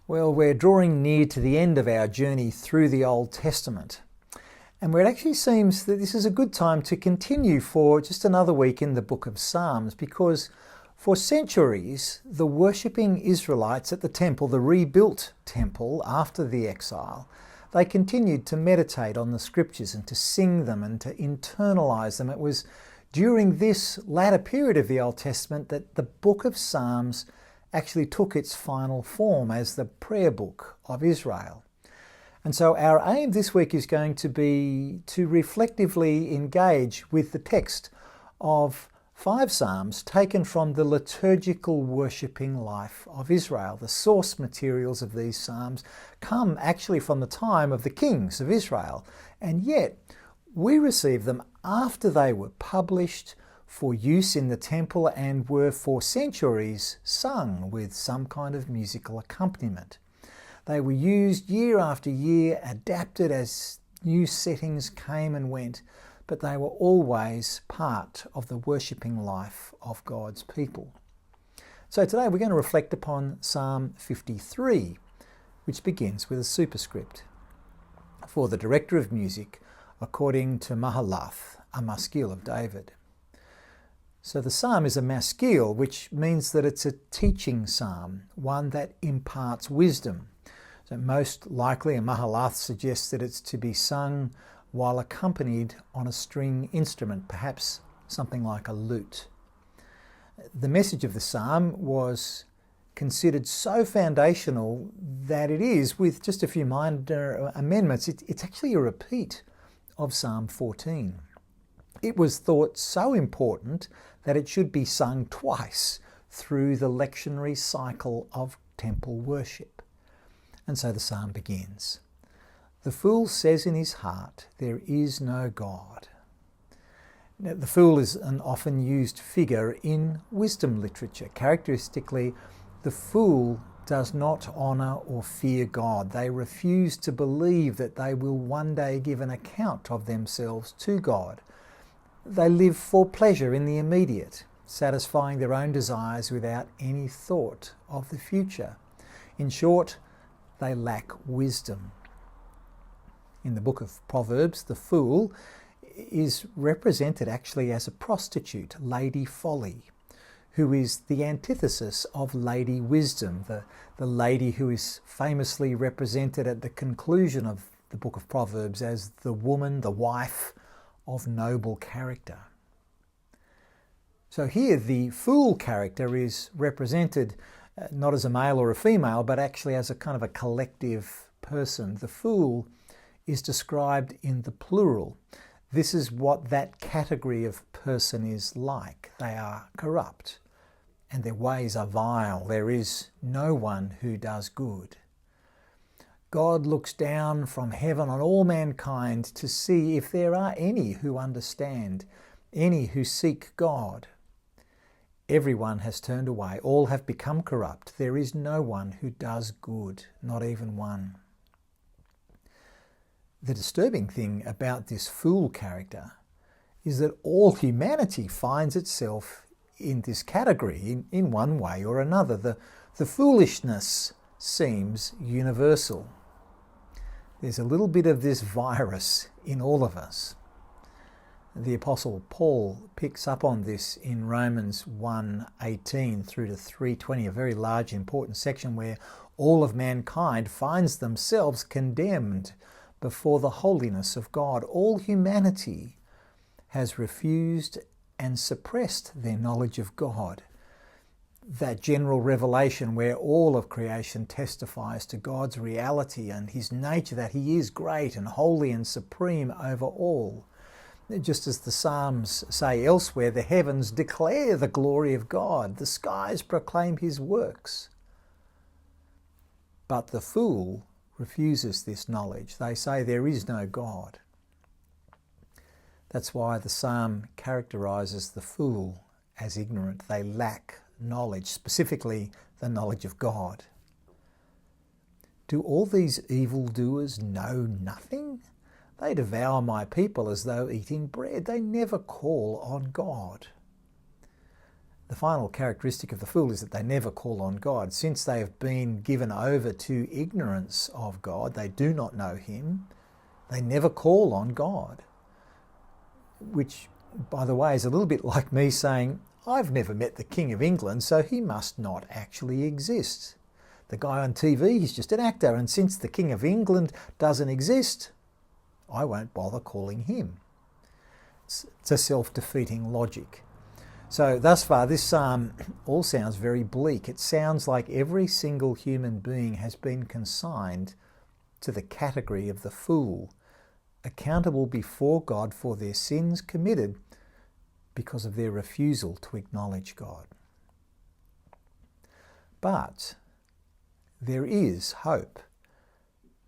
Well, we're drawing near to the end of our journey through the Old Testament. And where it actually seems that this is a good time to continue for just another week in the book of Psalms, because for centuries, the worshipping Israelites at the temple, the rebuilt temple after the exile, they continued to meditate on the scriptures and to sing them and to internalize them. It was during this latter period of the Old Testament that the book of Psalms actually took its final form as the prayer book of Israel. And so our aim this week is going to be to reflectively engage with the text of 5 Psalms taken from the liturgical worshipping life of Israel. The source materials of these Psalms come actually from the time of the kings of Israel, and yet we receive them after they were published for use in the temple and were for centuries sung with some kind of musical accompaniment. They were used year after year, adapted as new settings came and went, but they were always part of the worshipping life of God's people. So today we're going to reflect upon Psalm 53, which begins with a superscript. For the director of music, according to Mahalath, a maskil of David. So the psalm is a maskil, which means that it's a teaching psalm, one that imparts wisdom. So most likely a Mahalath suggests that it's to be sung while accompanied on a string instrument, perhaps something like a lute. The message of the psalm was considered so foundational that it is, with just a few minor amendments, it's actually a repeat of Psalm 14. It was thought so important that it should be sung twice through the lectionary cycle of temple worship. And so the psalm begins. The fool says in his heart, there is no God. Now, the fool is an often used figure in wisdom literature. Characteristically, the fool does not honour or fear God. They refuse to believe that they will one day give an account of themselves to God. They live for pleasure in the immediate, satisfying their own desires without any thought of the future. In short, they lack wisdom. In the book of Proverbs, the fool is represented actually as a prostitute, Lady Folly, who is the antithesis of Lady Wisdom, the lady who is famously represented at the conclusion of the book of Proverbs as the woman, the wife of noble character. So here the fool character is represented not as a male or a female, but actually as a kind of a collective person. The fool is described in the plural. This is what that category of person is like. They are corrupt, and their ways are vile. There is no one who does good. God looks down from heaven on all mankind to see if there are any who understand, any who seek God. Everyone has turned away. All have become corrupt. There is no one who does good, not even one. The disturbing thing about this fool character is that all humanity finds itself in this category in one way or another. The foolishness seems universal. There's a little bit of this virus in all of us. The Apostle Paul picks up on this in Romans 1:18 through to 3:20, a very large, important section where all of mankind finds themselves condemned before the holiness of God. All humanity has refused and suppressed their knowledge of God. That general revelation where all of creation testifies to God's reality and his nature, that he is great and holy and supreme over all. Just as the Psalms say elsewhere, the heavens declare the glory of God, the skies proclaim his works. But the fool refuses this knowledge. They say there is no God. That's why the psalm characterises the fool as ignorant. They lack knowledge, specifically the knowledge of God. Do all these evildoers know nothing? They devour my people as though eating bread. They never call on God. The final characteristic of the fool is that they never call on God. Since they have been given over to ignorance of God, they do not know him, they never call on God. Which, by the way, is a little bit like me saying, I've never met the King of England, so he must not actually exist. The guy on TV, he's just an actor, and since the King of England doesn't exist, I won't bother calling him. It's a self-defeating logic. So thus far, this psalm all sounds very bleak. It sounds like every single human being has been consigned to the category of the fool, accountable before God for their sins committed because of their refusal to acknowledge God. But there is hope.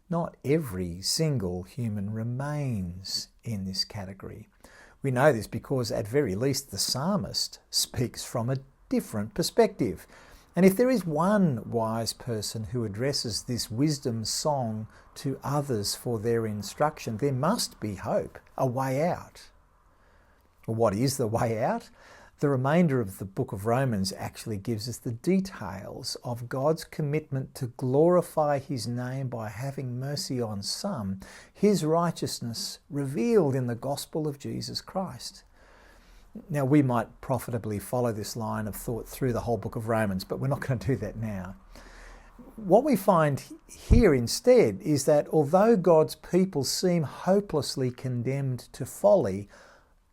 Not every single human remains in this category. We know this because at very least the psalmist speaks from a different perspective. And if there is one wise person who addresses this wisdom song to others for their instruction, there must be hope, a way out. Well, what is the way out? The remainder of the book of Romans actually gives us the details of God's commitment to glorify his name by having mercy on some, his righteousness revealed in the gospel of Jesus Christ. Now, we might profitably follow this line of thought through the whole book of Romans, but we're not going to do that now. What we find here instead is that although God's people seem hopelessly condemned to folly,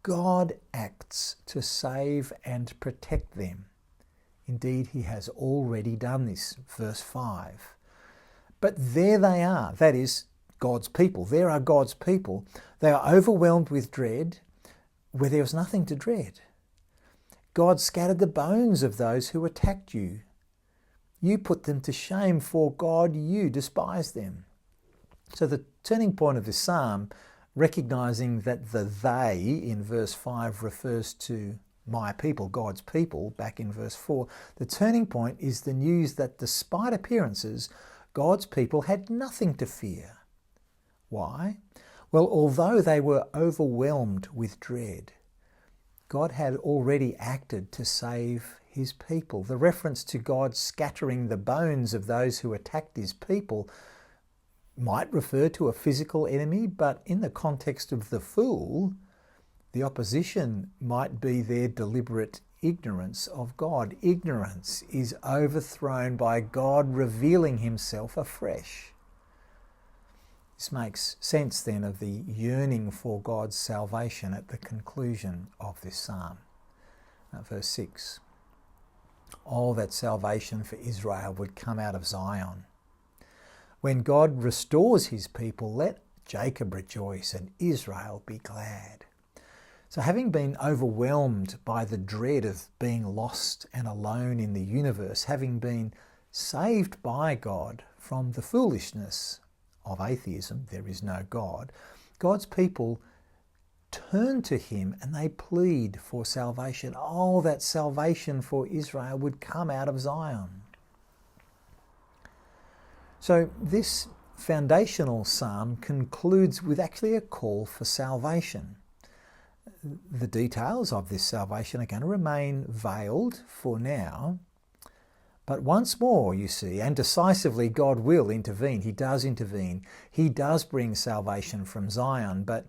God acts to save and protect them. Indeed, he has already done this, verse 5. But there they are, that is, God's people. There are God's people. They are overwhelmed with dread where there was nothing to dread. God scattered the bones of those who attacked you. You put them to shame, for God, you despise them. So the turning point of this psalm, recognizing that the they in verse 5 refers to my people, God's people, back in verse 4, the turning point is the news that despite appearances, God's people had nothing to fear. Why? Well, although they were overwhelmed with dread, God had already acted to save his people. The reference to God scattering the bones of those who attacked his people might refer to a physical enemy, but in the context of the fool, the opposition might be their deliberate ignorance of God. Ignorance is overthrown by God revealing himself afresh. This makes sense then of the yearning for God's salvation at the conclusion of this psalm. Verse 6. Oh, that salvation for Israel would come out of Zion. When God restores his people, let Jacob rejoice and Israel be glad. So having been overwhelmed by the dread of being lost and alone in the universe, having been saved by God from the foolishness of atheism, there is no God, God's people turn to him and they plead for salvation. Oh, that salvation for Israel would come out of Zion. So this foundational psalm concludes with actually a call for salvation. The details of this salvation are going to remain veiled for now, but once more, you see, and decisively, God will intervene. He does intervene. He does bring salvation from Zion, but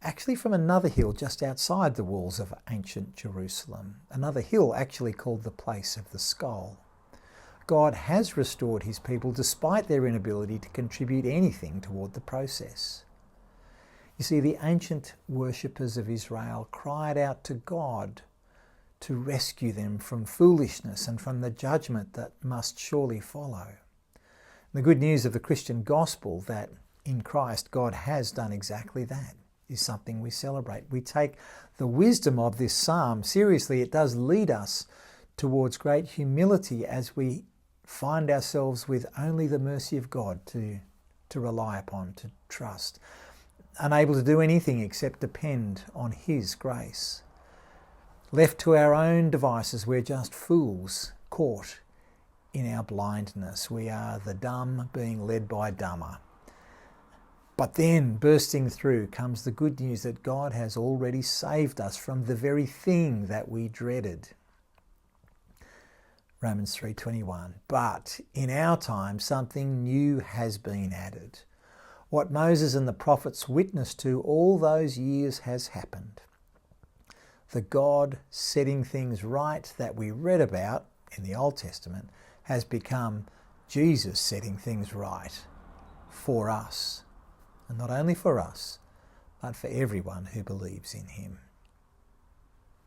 actually from another hill just outside the walls of ancient Jerusalem, another hill actually called the place of the skull. God has restored his people despite their inability to contribute anything toward the process. You see, the ancient worshippers of Israel cried out to God to rescue them from foolishness and from the judgment that must surely follow. The good news of the Christian gospel that in Christ God has done exactly that is something we celebrate. We take the wisdom of this psalm seriously. It does lead us towards great humility as we find ourselves with only the mercy of God to rely upon, to trust, unable to do anything except depend on his grace. Left to our own devices, we're just fools caught in our blindness. We are the dumb being led by dumber. But then, bursting through, comes the good news that God has already saved us from the very thing that we dreaded. Romans 3:21. But in our time something new has been added. What Moses and the prophets witnessed to all those years has happened. The God setting things right that we read about in the Old Testament has become Jesus setting things right for us. And not only for us, but for everyone who believes in him.